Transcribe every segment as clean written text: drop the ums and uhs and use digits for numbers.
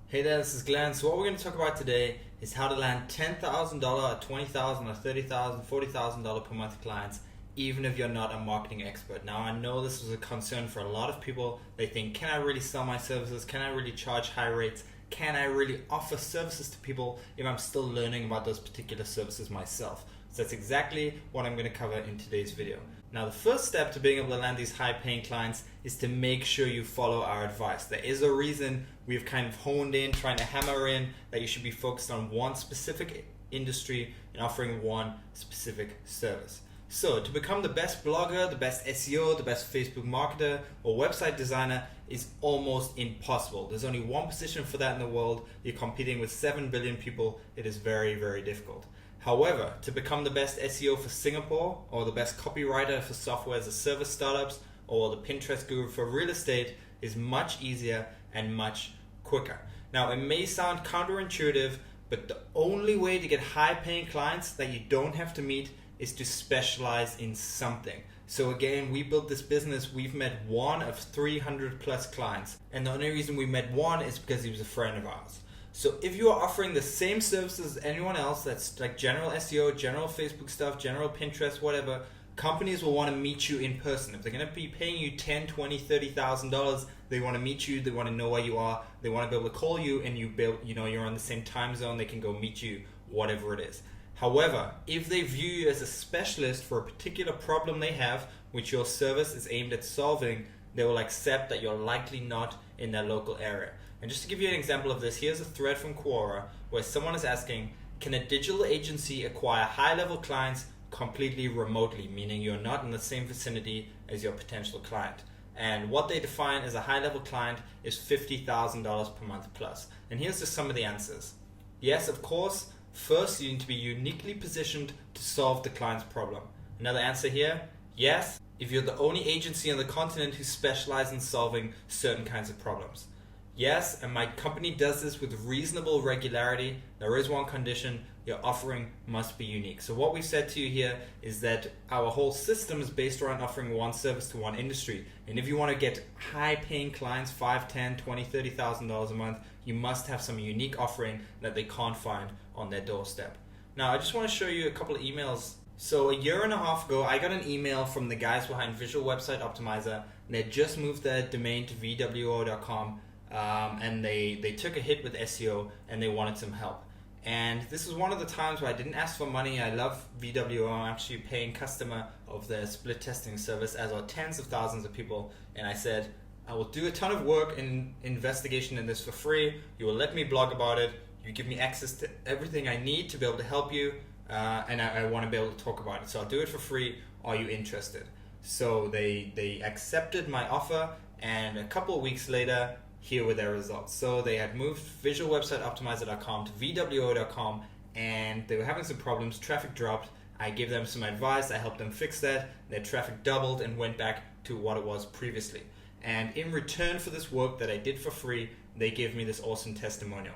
Hey there, this is Glenn. So what we're going to talk about today is how to land $10,000, $20,000, or $30,000, $40,000 per month clients, even if you're not a marketing expert. Now, I know this is a concern for a lot of people. They think, can I really sell my services? Can I really charge high rates? Can I really offer services to people if I'm still learning about those particular services myself? So that's exactly what I'm going to cover in today's video. Now, the first step to being able to land these high-paying clients is to make sure you follow our advice. There is a reason we've kind of honed in, trying to hammer in that you should be focused on one specific industry and offering one specific service. So to become the best blogger, the best SEO, the best Facebook marketer, or website designer is almost impossible. There's only one position for that in the world. You're competing with 7 billion people. It is very, very difficult. However, to become the best SEO for Singapore, or the best copywriter for software as a service startups, or the Pinterest guru for real estate is much easier and much quicker. Now, it may sound counterintuitive, but the only way to get high-paying clients that you don't have to meet is to specialize in something. So again, we built this business, we've met one of 300 plus clients, and the only reason we met one is because he was a friend of ours. So if you are offering the same services as anyone else, that's like general SEO, general Facebook stuff, general Pinterest, whatever, companies will want to meet you in person. If they're going to be paying you $10,000, $20,000, $30,000, they want to meet you, they want to know where you are, they want to be able to call you, and you're on the same time zone, they can go meet you, whatever it is. However, if they view you as a specialist for a particular problem they have, which your service is aimed at solving, they will accept that you're likely not in their local area. And just to give you an example of this, here's a thread from Quora where someone is asking, can a digital agency acquire high-level clients completely remotely, meaning you're not in the same vicinity as your potential client? And what they define as a high-level client is $50,000 per month plus. And here's just some of the answers. Yes, of course. First, you need to be uniquely positioned to solve the client's problem. Another answer here, yes, if you're the only agency on the continent who specializes in solving certain kinds of problems. Yes, and my company does this with reasonable regularity. There is one condition, your offering must be unique. So what we've said to you here is that our whole system is based around offering one service to one industry. And if you want to get high-paying clients, $5,000, $10,000, $20,000, $30,000 a month, you must have some unique offering that they can't find on their doorstep. Now, I just want to show you a couple of emails. So a year and a half ago, I got an email from the guys behind Visual Website Optimizer. They just moved their domain to VWO.com. And they took a hit with SEO and they wanted some help. And this was one of the times where I didn't ask for money. I love VWO. I'm actually a paying customer of their split testing service, as are tens of thousands of people. And I said, I will do a ton of work and investigation in this for free. You will let me blog about it. You give me access to everything I need to be able to help you. And I want to be able to talk about it. So I'll do it for free. Are you interested? So they accepted my offer, and a couple of weeks later, here were their results. So they had moved visualwebsiteoptimizer.com to VWO.com, and they were having some problems. Traffic dropped. I gave them some advice. I helped them fix that. Their traffic doubled and went back to what it was previously. And in return for this work that I did for free, they gave me this awesome testimonial.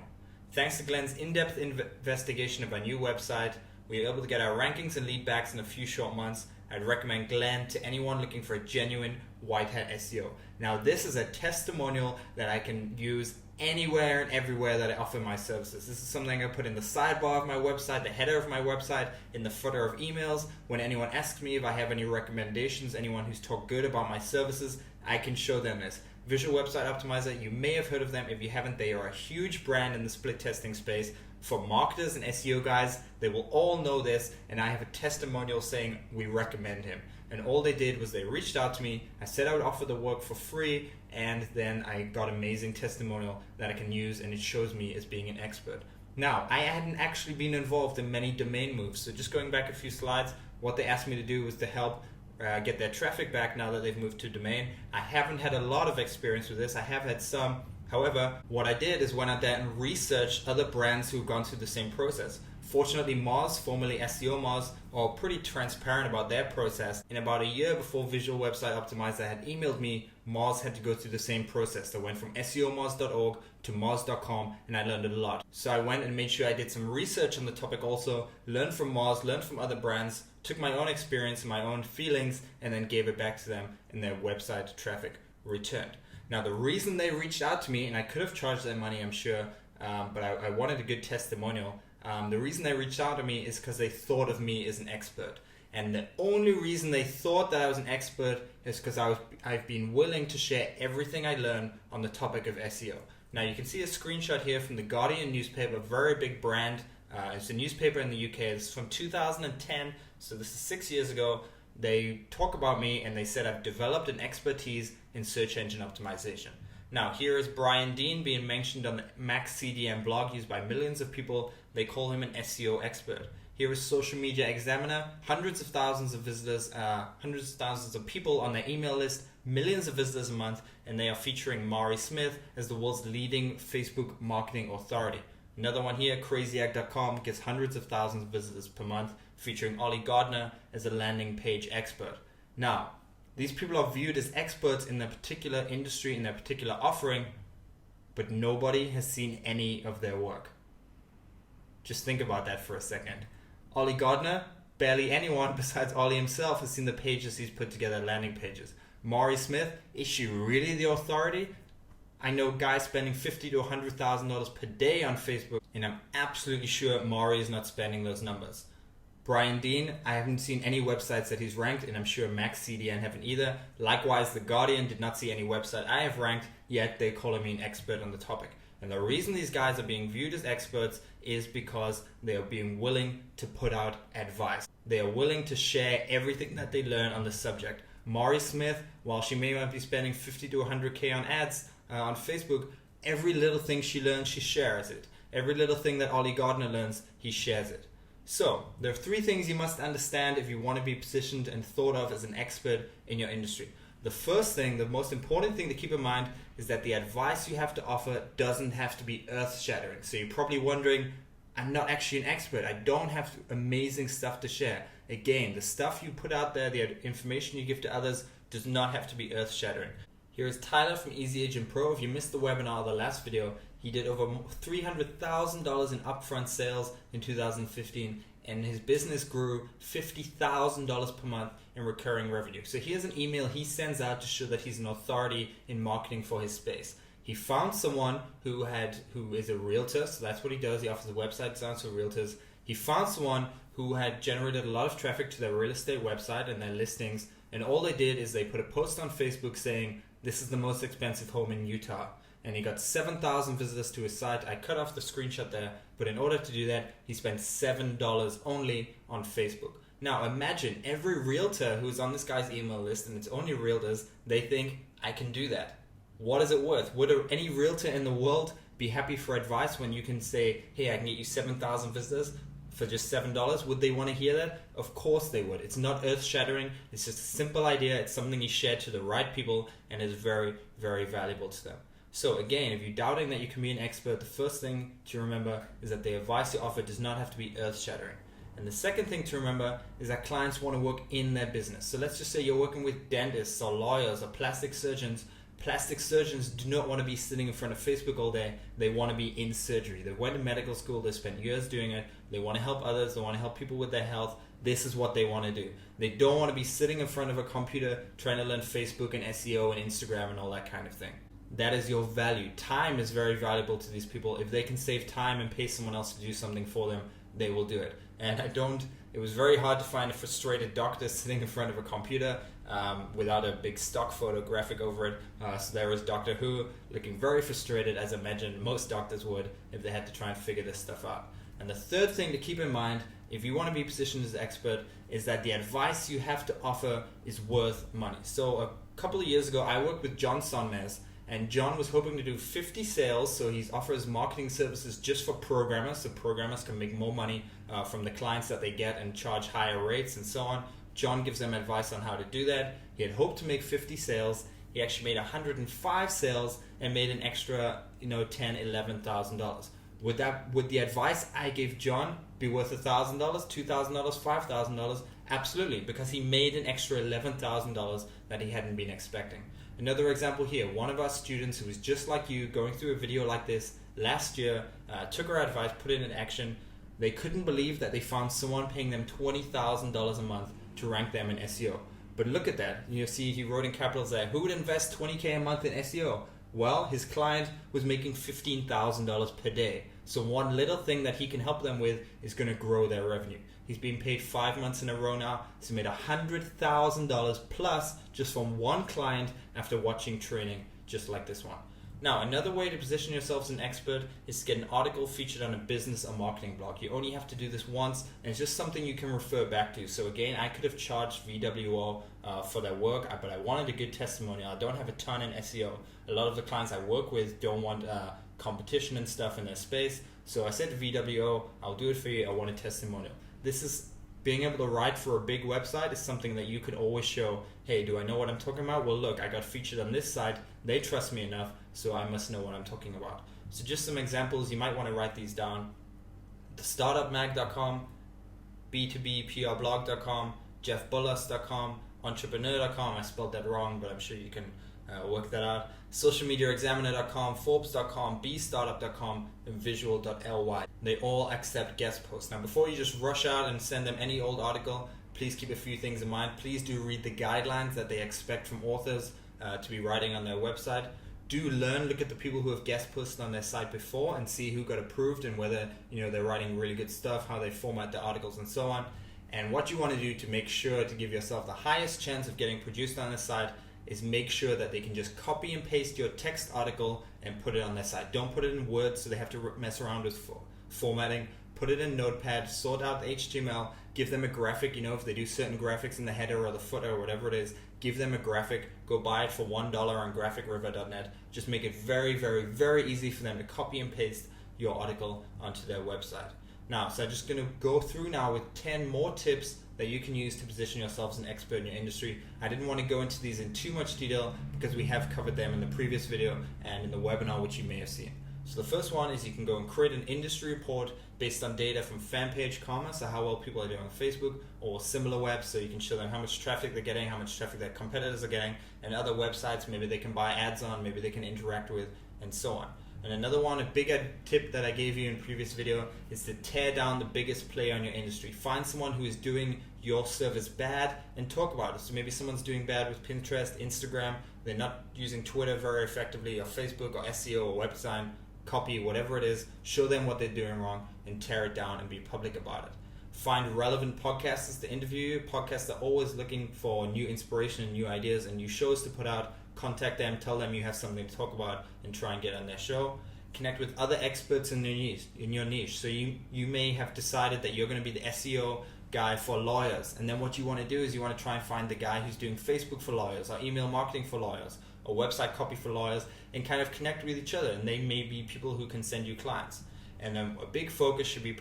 Thanks to Glenn's in-depth investigation of our new website, we were able to get our rankings and lead backs in a few short months. I'd recommend Glenn to anyone looking for a genuine white hat SEO. Now, this is a testimonial that I can use anywhere and everywhere that I offer my services. This is something I put in the sidebar of my website, the header of my website, in the footer of emails. When anyone asks me if I have any recommendations, anyone who's talked good about my services, I can show them this. Visual Website Optimizer, you may have heard of them. If you haven't, they are a huge brand in the split testing space. For marketers and SEO guys, they will all know this, and I have a testimonial saying we recommend him. And all they did was they reached out to me. I said I would offer the work for free, and then I got an amazing testimonial that I can use, and it shows me as being an expert. Now, I hadn't actually been involved in many domain moves, so just going back a few slides, what they asked me to do was to help get their traffic back now that they've moved to domain. I haven't had a lot of experience with this. I have had some. However, what I did is went out there and researched other brands who've gone through the same process. Fortunately, Moz, formerly SEO Moz, are pretty transparent about their process. In about a year before Visual Website Optimizer had emailed me, Moz had to go through the same process. They went from SEOmoz.org to Moz.com, and I learned a lot. So I went and made sure I did some research on the topic also, learned from Moz, learned from other brands, took my own experience and my own feelings, and then gave it back to them, and their website traffic returned. Now, the reason they reached out to me, and I could have charged them money, I'm sure, but I wanted a good testimonial. The reason they reached out to me is because they thought of me as an expert. And the only reason they thought that I was an expert is because I've been willing to share everything I learned on the topic of SEO. Now, you can see a screenshot here from the Guardian newspaper, a very big brand. It's a newspaper in the UK. This is from 2010, so this is 6 years ago. They talk about me and they said I've developed an expertise in search engine optimization. Now, here is Brian Dean being mentioned on the Max CDM blog used by millions of people. They call him an SEO expert. Here is Social Media Examiner, hundreds of thousands of visitors, hundreds of thousands of people on their email list, millions of visitors a month, and they are featuring Mari Smith as the world's leading Facebook marketing authority. Another one here, crazyegg.com, gets hundreds of thousands of visitors per month, featuring Ollie Gardner as a landing page expert. Now, these people are viewed as experts in their particular industry, in their particular offering, but nobody has seen any of their work. Just think about that for a second. Ollie Gardner, barely anyone besides Ollie himself has seen the pages he's put together, landing pages. Mari Smith, is she really the authority? I know guys spending $50,000 to $100,000 per day on Facebook, and I'm absolutely sure Mari is not spending those numbers. Brian Dean, I haven't seen any websites that he's ranked, and I'm sure Max CDN haven't either. Likewise, The Guardian did not see any website I have ranked, yet they call me an expert on the topic. And the reason these guys are being viewed as experts is because they are being willing to put out advice. They are willing to share everything that they learn on the subject. Mari Smith, while she may not be spending 50 to 100K on ads on Facebook, every little thing she learns, she shares it. Every little thing that Ollie Gardner learns, he shares it. So, there are 3 things you must understand if you want to be positioned and thought of as an expert in your industry. The first thing, the most important thing to keep in mind is that the advice you have to offer doesn't have to be earth-shattering. So you're probably wondering, I'm not actually an expert. I don't have amazing stuff to share. Again, the stuff you put out there, the information you give to others does not have to be earth-shattering. Here is Tyler from Easy Agent Pro. If you missed the webinar or the last video, he did over $300,000 in upfront sales in 2015, and his business grew $50,000 per month in recurring revenue. So here's an email he sends out to show that he's an authority in marketing for his space. He found someone who is a realtor, so that's what he does. He offers a website design to realtors. He found someone who had generated a lot of traffic to their real estate website and their listings, and all they did is they put a post on Facebook saying, "This is the most expensive home in Utah." And he got 7,000 visitors to his site. I cut off the screenshot there, but in order to do that, he spent $7 only on Facebook. Now imagine every realtor who's on this guy's email list, and it's only realtors, they think, I can do that. What is it worth? Would any realtor in the world be happy for advice when you can say, hey, I can get you 7,000 visitors for just $7? Would they want to hear that? Of course they would. It's not earth-shattering. It's just a simple idea. It's something you share to the right people and is very, very valuable to them. So again, if you're doubting that you can be an expert, the first thing to remember is that the advice you offer does not have to be earth-shattering. And the second thing to remember is that clients want to work in their business. So let's just say you're working with dentists or lawyers or plastic surgeons. Plastic surgeons do not want to be sitting in front of Facebook all day. They want to be in surgery. They went to medical school. They spent years doing it. They want to help others. They want to help people with their health. This is what they want to do. They don't want to be sitting in front of a computer trying to learn Facebook and SEO and Instagram and all that kind of thing. That is your value. Time is very valuable to these people. If they can save time and pay someone else to do something for them, they will do it. And it was very hard to find a frustrated doctor sitting in front of a computer without a big stock photographic over it. So there was Doctor Who looking very frustrated, as I imagine most doctors would if they had to try and figure this stuff out. And the third thing to keep in mind, if you want to be positioned as an expert, is that the advice you have to offer is worth money. So a couple of years ago, I worked with John Sonmez, and John was hoping to do 50 sales, so he offers marketing services just for programmers, so programmers can make more money from the clients that they get and charge higher rates and so on. John gives them advice on how to do that. He had hoped to make 50 sales. He actually made 105 sales and made an extra, $10,000, $11,000. Would the advice I gave John be worth $1,000, $2,000, $5,000? Absolutely, because he made an extra $11,000 that he hadn't been expecting. Another example here, one of our students who was just like you, going through a video like this last year, took our advice, put it in action. They couldn't believe that they found someone paying them $20,000 a month to rank them in SEO. But look at that. You see, he wrote in capitals there, who would invest $20K a month in SEO? Well, his client was making $15,000 per day. So one little thing that he can help them with is going to grow their revenue. He's been paid 5 months in a row now. So he made $100,000 plus just from one client after watching training just like this one. Now, another way to position yourself as an expert is to get an article featured on a business or marketing blog. You only have to do this once, and it's just something you can refer back to. So again, I could have charged VWO for their work, but I wanted a good testimonial. I don't have a ton in SEO. A lot of the clients I work with don't want competition and stuff in their space. So I said to VWO, I'll do it for you. I want a testimonial. This is being able to write for a big website is something that you could always show, hey, do I know what I'm talking about? Well, look, I got featured on this site. They trust me enough, so I must know what I'm talking about. So just some examples, you might want to write these down. thestartupmag.com, b2bprblog.com, jeffbullas.com, entrepreneur.com. I spelled that wrong, but I'm sure you can work that out. socialmediaexaminer.com, forbes.com, bstartup.com, and visual.ly. They all accept guest posts. Now, before you just rush out and send them any old article, please keep a few things in mind. Please do read the guidelines that they expect from authors to be writing on their website. Do look at the people who have guest posted on their site before and see who got approved and whether they're writing really good stuff, how they format the articles and so on. And what you want to do to make sure to give yourself the highest chance of getting produced on the site is make sure that they can just copy and paste your text article and put it on their site. Don't put it in Word so they have to mess around with formatting. Put it in Notepad, sort out the HTML, give them a graphic, if they do certain graphics in the header or the footer or whatever it is, give them a graphic, go buy it for $1 on graphicriver.net. Just make it very, very, very easy for them to copy and paste your article onto their website. Now, so I'm just going to go through now with 10 more tips that you can use to position yourself as an expert in your industry. I didn't want to go into these in too much detail because we have covered them in the previous video and in the webinar, which you may have seen. So the first one is you can go and create an industry report based on data from fan page commerce, so how well people are doing on Facebook or similar webs, so you can show them how much traffic they're getting, how much traffic their competitors are getting, and other websites maybe they can buy ads on, maybe they can interact with, and so on. And another one, a bigger tip that I gave you in the previous video is to tear down the biggest player in your industry. Find someone who is doing your service bad and talk about it. So maybe someone's doing bad with Pinterest, Instagram, they're not using Twitter very effectively, or Facebook, or SEO, or web design, copy, whatever it is, show them what they're doing wrong and tear it down and be public about it. Find relevant podcasters to interview. Podcasts are always looking for new inspiration and new ideas and new shows to put out. Contact them, tell them you have something to talk about and try and get on their show. Connect with other experts in your niche. So you may have decided that you're going to be the SEO guy for lawyers, and then what you want to do is you want to try and find the guy who's doing Facebook for lawyers, or email marketing for lawyers, or website copy for lawyers, and kind of connect with each other, and they may be people who can send you clients. And a big focus should be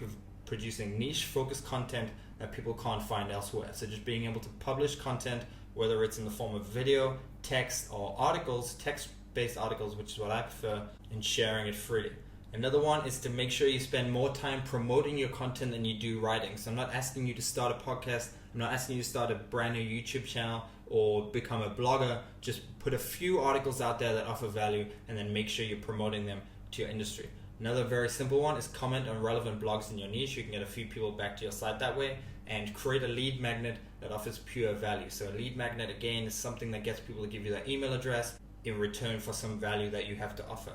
producing niche focused content that people can't find elsewhere. So just being able to publish content, whether it's in the form of video, text, or articles, text-based articles, which is what I prefer, and sharing it freely. Another one is to make sure you spend more time promoting your content than you do writing. So I'm not asking you to start a podcast, I'm not asking you to start a brand new YouTube channel or become a blogger. Just put a few articles out there that offer value and then make sure you're promoting them to your industry. Another very simple one is comment on relevant blogs in your niche. You can get a few people back to your site that way, and create a lead magnet that offers pure value. So a lead magnet, again, is something that gets people to give you their email address in return for some value that you have to offer.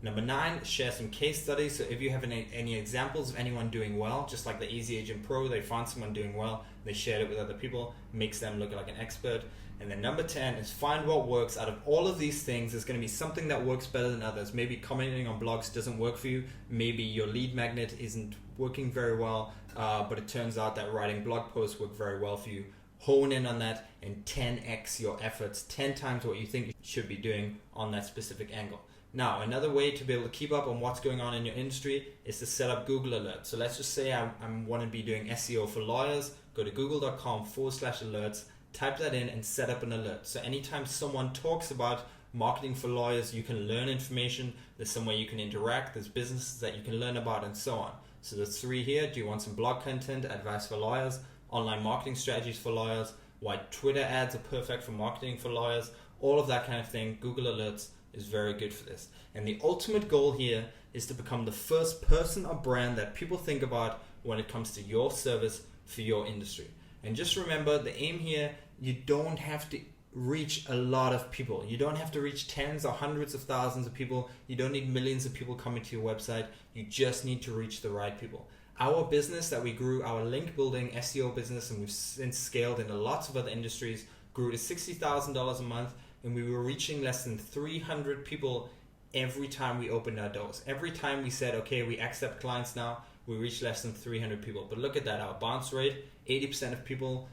Number 9, share some case studies. So if you have any examples of anyone doing well, just like the Easy Agent Pro, they found someone doing well, they shared it with other people, makes them look like an expert. And then number 10 is find what works. Out of all of these things, there's going to be something that works better than others. Maybe commenting on blogs doesn't work for you. Maybe your lead magnet isn't working very well, but it turns out that writing blog posts work very well for you. Hone in on that and 10x your efforts, 10 times what you think you should be doing on that specific angle. Now, another way to be able to keep up on what's going on in your industry is to set up Google Alerts. So let's just say I want to be doing SEO for lawyers. Go to google.com/alerts, type that in and set up an alert. So anytime someone talks about marketing for lawyers, you can learn information. There's some way you can interact. There's businesses that you can learn about and so on. So there's 3 here. Do you want some blog content, advice for lawyers, online marketing strategies for lawyers, why Twitter ads are perfect for marketing for lawyers, all of that kind of thing. Google Alerts is very good for this. And the ultimate goal here is to become the first person or brand that people think about when it comes to your service for your industry. And just remember, the aim here you don't have to reach a lot of people. You don't have to reach tens or hundreds of thousands of people. You don't need millions of people coming to your website. You just need to reach the right people. Our business that we grew, our link building SEO business, and we've since scaled into lots of other industries, grew to $60,000 a month, and we were reaching less than 300 people every time we opened our doors. Every time we said, okay, we accept clients now, we reached less than 300 people. But look at that, our bounce rate, 83% of people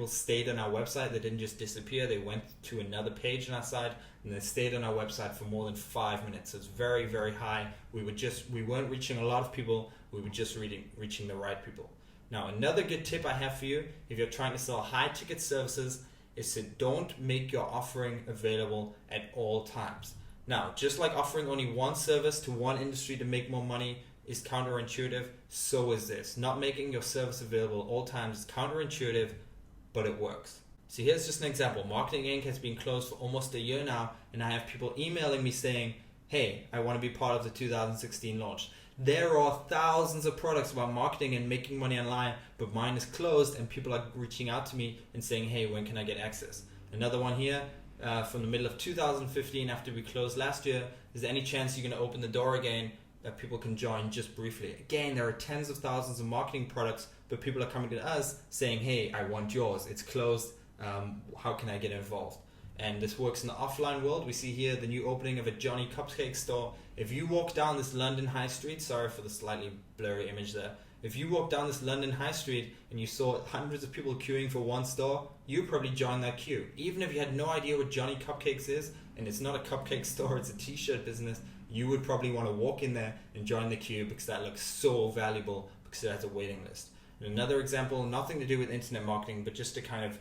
stayed on our website. They didn't just disappear. They went to another page on our site and they stayed on our website for more than 5 minutes. So it's very, very high. We weren't reaching a lot of people. We were just reaching the right people. Now, another good tip I have for you, if you're trying to sell high ticket services, is to don't make your offering available at all times. Now, just like offering only one service to one industry to make more money is counterintuitive, so is this. Not making your service available at all times is counterintuitive, but it works. So here's just an example. Marketing Inc. has been closed for almost a year now, and I have people emailing me saying, hey, I want to be part of the 2016 launch. There are thousands of products about marketing and making money online, but mine is closed, and people are reaching out to me and saying, hey, when can I get access? Another one here, from the middle of 2015 after we closed last year, is there any chance you're going to open the door again that people can join just briefly? Again, there are tens of thousands of marketing products, but people are coming to us saying, hey, I want yours. It's closed. How can I get involved? And this works in the offline world. We see here the new opening of a Johnny Cupcake store. If you walk down this London High Street, sorry for the slightly blurry image there. If you walk down this London High Street and you saw hundreds of people queuing for one store, you probably join that queue. Even if you had no idea what Johnny Cupcakes is, and it's not a cupcake store, it's a t-shirt business, you would probably want to walk in there and join the queue because that looks so valuable because it has a waiting list. And another example, nothing to do with internet marketing, but just to kind of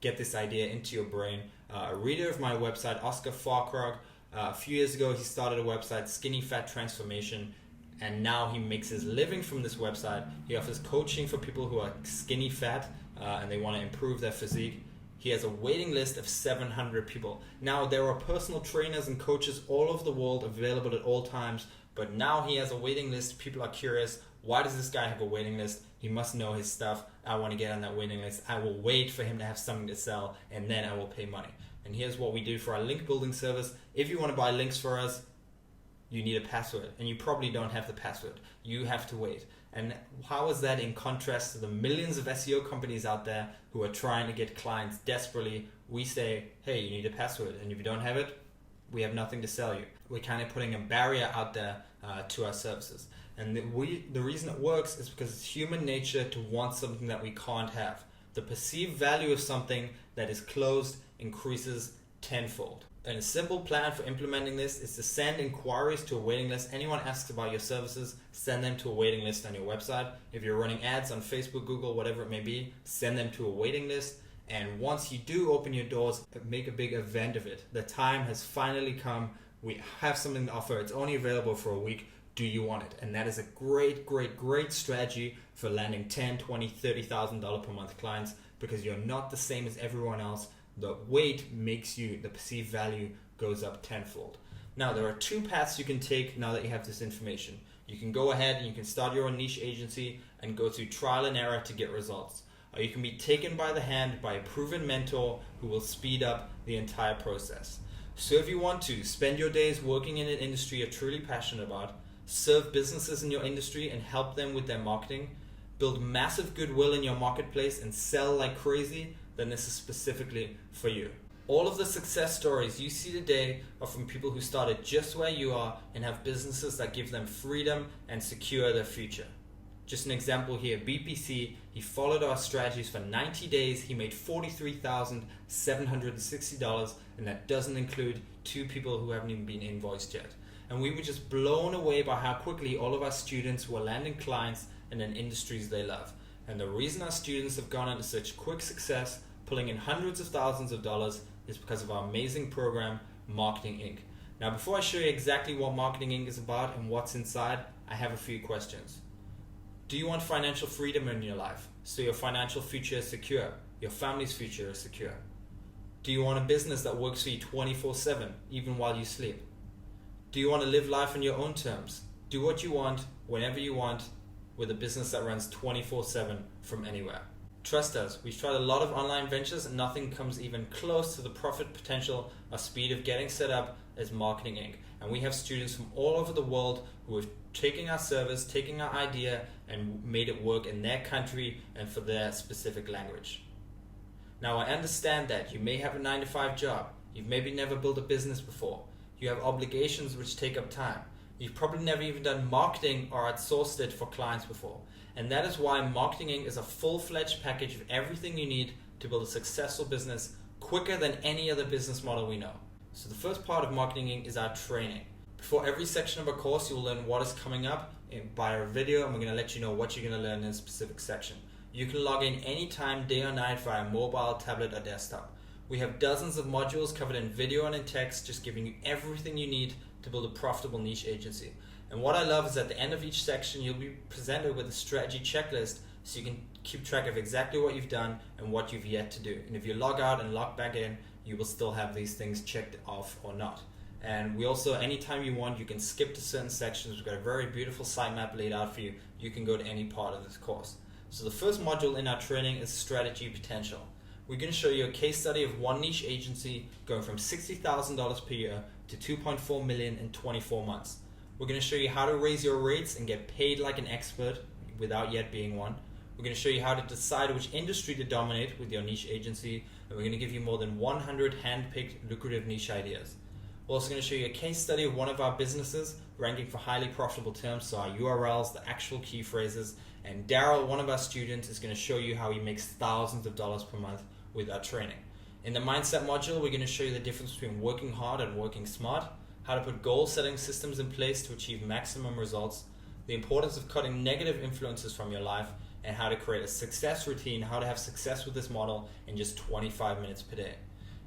get this idea into your brain. A reader of my website, Oscar Farkrog, a few years ago, he started a website, Skinny Fat Transformation, and now he makes his living from this website. He offers coaching for people who are skinny fat and they want to improve their physique. He has a waiting list of 700 people. Now, there are personal trainers and coaches all over the world available at all times, but now he has a waiting list. People are curious, why does this guy have a waiting list? He must know his stuff. I want to get on that waiting list. I will wait for him to have something to sell, and then I will pay money. And here's what we do for our link building service. If you want to buy links for us, you need a password, and you probably don't have the password. You have to wait. And how is that in contrast to the millions of SEO companies out there who are trying to get clients desperately? We say, hey, you need a password, and if you don't have it, we have nothing to sell you. We're kind of putting a barrier out there to our services. And the reason it works is because it's human nature to want something that we can't have. The perceived value of something that is closed increases tenfold. And a simple plan for implementing this is to send inquiries to a waiting list. Anyone asks about your services, send them to a waiting list on your website. If you're running ads on Facebook, Google, whatever it may be, send them to a waiting list. And once you do open your doors, make a big event of it. The time has finally come. We have something to offer. It's only available for a week. Do you want it? And that is a great, great, great strategy for landing $10,000, $20,000, $30,000 per month clients, because you're not the same as everyone else. The wait makes the perceived value goes up tenfold. Now, there are two paths you can take now that you have this information. You can go ahead and you can start your own niche agency and go through trial and error to get results. Or you can be taken by the hand by a proven mentor who will speed up the entire process. So if you want to spend your days working in an industry you're truly passionate about, serve businesses in your industry and help them with their marketing, build massive goodwill in your marketplace and sell like crazy, then this is specifically for you. All of the success stories you see today are from people who started just where you are and have businesses that give them freedom and secure their future. Just an example here, BPC, he followed our strategies for 90 days. He made $43,760, and that doesn't include 2 people who haven't even been invoiced yet. And we were just blown away by how quickly all of our students were landing clients in industries they love. And the reason our students have gone into such quick success, pulling in hundreds of thousands of dollars, is because of our amazing program, Marketing Inc. Now, before I show you exactly what Marketing Inc. is about and what's inside, I have a few questions. Do you want financial freedom in your life, so your financial future is secure, your family's future is secure? Do you want a business that works for you 24/7, even while you sleep? Do you want to live life on your own terms? Do what you want, whenever you want, with a business that runs 24/7 from anywhere? Trust us, we've tried a lot of online ventures and nothing comes even close to the profit potential or speed of getting set up as Marketing Inc. And we have students from all over the world who have taken our service, taken our idea, and made it work in their country and for their specific language. Now, I understand that you may have a 9-to-5 job, you've maybe never built a business before, you have obligations which take up time, you've probably never even done marketing or outsourced it for clients before. And that is why Marketing Inc. is a full-fledged package of everything you need to build a successful business quicker than any other business model we know. So the first part of Marketing Inc. is our training. Before every section of our course, you'll learn what is coming up by our video, and we're going to let you know what you're going to learn in a specific section. You can log in anytime, day or night, via mobile, tablet, or desktop. We have dozens of modules covered in video and in text, just giving you everything you need to build a profitable niche agency. And what I love is at the end of each section, you'll be presented with a strategy checklist so you can keep track of exactly what you've done and what you've yet to do. And if you log out and log back in, you will still have these things checked off or not. And we also, anytime you want, you can skip to certain sections. We've got a very beautiful sitemap laid out for you. You can go to any part of this course. So the first module in our training is strategy potential. We're going to show you a case study of one niche agency going from $60,000 per year to $2.4 million in 24 months. We're going to show you how to raise your rates and get paid like an expert without yet being one. We're going to show you how to decide which industry to dominate with your niche agency, and we're going to give you more than 100 hand-picked lucrative niche ideas. We're also going to show you a case study of one of our businesses ranking for highly profitable terms, so our URLs, the actual key phrases, and Daryl, one of our students, is going to show you how he makes thousands of dollars per month with our training. In the mindset module, we're going to show you the difference between working hard and working smart, how to put goal-setting systems in place to achieve maximum results, the importance of cutting negative influences from your life, and how to create a success routine, how to have success with this model in just 25 minutes per day.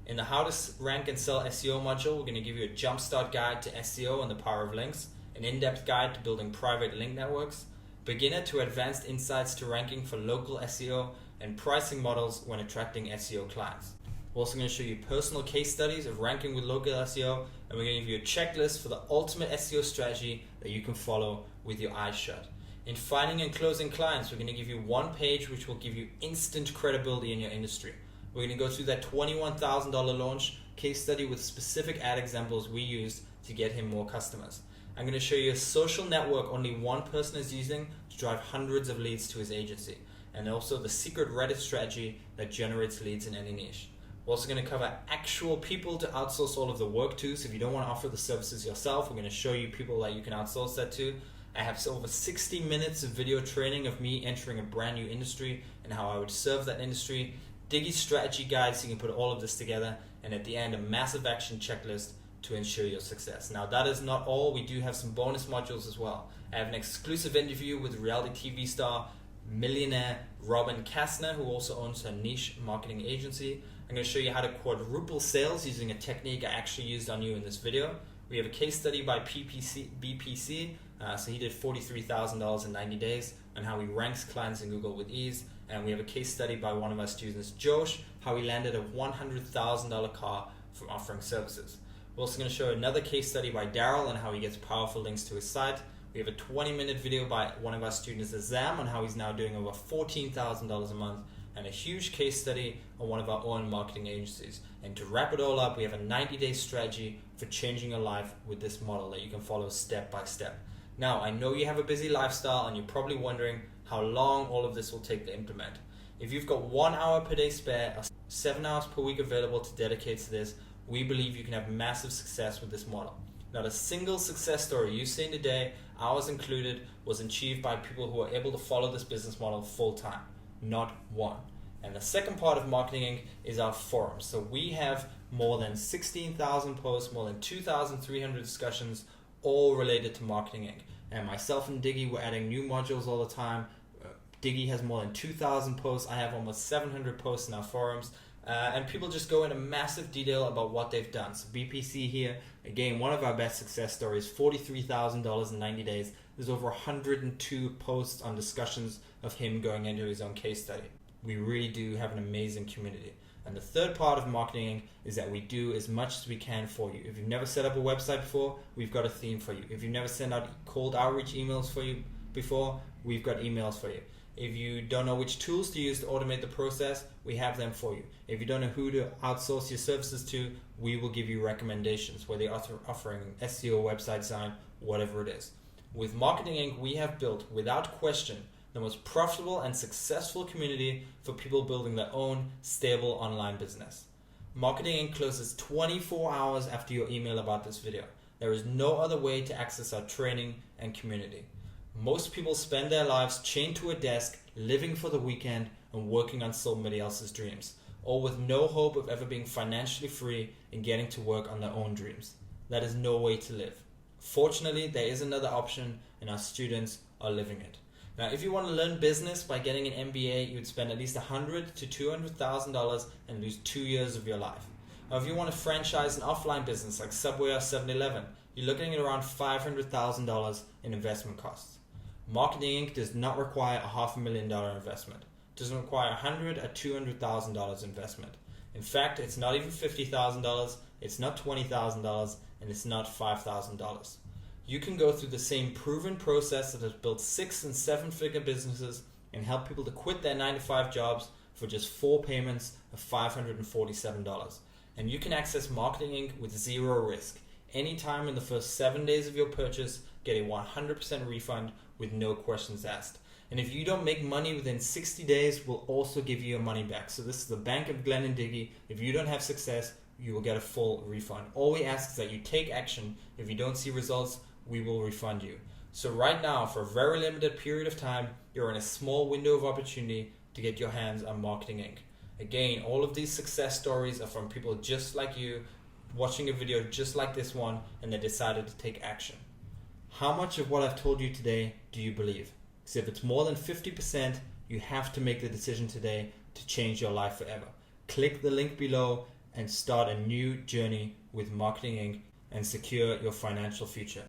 In the How to Rank and Sell SEO module, we're going to give you a jumpstart guide to SEO and the power of links, an in-depth guide to building private link networks, beginner to advanced insights to ranking for local SEO, and pricing models when attracting SEO clients. We're also going to show you personal case studies of ranking with local SEO, and we're going to give you a checklist for the ultimate SEO strategy that you can follow with your eyes shut. In finding and closing clients, we're going to give you one page which will give you instant credibility in your industry. We're going to go through that $21,000 launch case study with specific ad examples we used to get him more customers. I'm going to show you a social network only one person is using to drive hundreds of leads to his agency, and also the secret Reddit strategy that generates leads in any niche. We're also going to cover actual people to outsource all of the work to, so if you don't want to offer the services yourself, we're going to show you people that you can outsource that to. I have over 60 minutes of video training of me entering a brand new industry and how I would serve that industry, Diggy's strategy guide so you can put all of this together, and at the end a massive action checklist to ensure your success. Now that is not all, we do have some bonus modules as well. I have an exclusive interview with reality TV star, millionaire Robin Kastner, who also owns a niche marketing agency. I'm going to show you how to quadruple sales using a technique I actually used on you in this video. We have a case study by BPC, so he did $43,000 in 90 days on how he ranks clients in Google with ease. And we have a case study by one of our students, Josh, how he landed a $100,000 car from offering services. We're also going to show another case study by Daryl on how he gets powerful links to his site. We have a 20-minute video by one of our students, Azam, on how he's now doing over $14,000 a month, and a huge case study on one of our own marketing agencies. And to wrap it all up, we have a 90-day strategy for changing your life with this model that you can follow step by step. Now, I know you have a busy lifestyle and you're probably wondering how long all of this will take to implement. If you've got 1 hour per day spare or 7 hours per week available to dedicate to this, we believe you can have massive success with this model. Not a single success story you've seen today, ours included, was achieved by people who are able to follow this business model full time. Not one. And the second part of Marketing Inc. is our forums. So we have more than 16,000 posts, more than 2,300 discussions, all related to Marketing Inc. And myself and Diggy, we're adding new modules all the time. Diggy has more than 2,000 posts. I have almost 700 posts in our forums. And people just go into massive detail about what they've done. So BPC here, again, one of our best success stories, $43,000 in 90 days. There's over 102 posts on discussions of him going into his own case study. We really do have an amazing community. And the third part of Marketing Inc. is that we do as much as we can for you. If you've never set up a website before, we've got a theme for you. If you've never sent out cold outreach emails for you before, we've got emails for you. If you don't know which tools to use to automate the process, we have them for you. If you don't know who to outsource your services to, we will give you recommendations, whether you're offering SEO, website design, whatever it is. With Marketing Inc., we have built, without question, the most profitable and successful community for people building their own stable online business. Marketing Inc. closes 24 hours after your email about this video. There is no other way to access our training and community. Most people spend their lives chained to a desk, living for the weekend and working on somebody else's dreams, all with no hope of ever being financially free and getting to work on their own dreams. That is no way to live. Fortunately, there is another option, and our students are living it. Now, if you want to learn business by getting an MBA, you'd spend at least $100,000 to $200,000 and lose 2 years of your life. Now, if you want to franchise an offline business like Subway or 7-Eleven, you're looking at around $500,000 in investment costs. Marketing Inc. does not require a $500,000 investment. It doesn't require $100,000 or $200,000 investment. In fact, it's not even $50,000, it's not $20,000, and it's not $5,000. You can go through the same proven process that has built 6- and 7-figure businesses and help people to quit their 9-to-5 jobs for just 4 payments of $547. And you can access Marketing Inc. with zero risk. Anytime in the first 7 days of your purchase, get a 100% refund with no questions asked. And if you don't make money within 60 days, we'll also give you your money back. So this is the Bank of Glenn and Diggy. If you don't have success, you will get a full refund. All we ask is that you take action. If you don't see results, we will refund you. So right now, for a very limited period of time, you're in a small window of opportunity to get your hands on Marketing Inc. Again, all of these success stories are from people just like you, watching a video just like this one, and they decided to take action. How much of what I've told you today do you believe? Because if it's more than 50%, you have to make the decision today to change your life forever. Click the link below and start a new journey with Marketing Inc. and secure your financial future.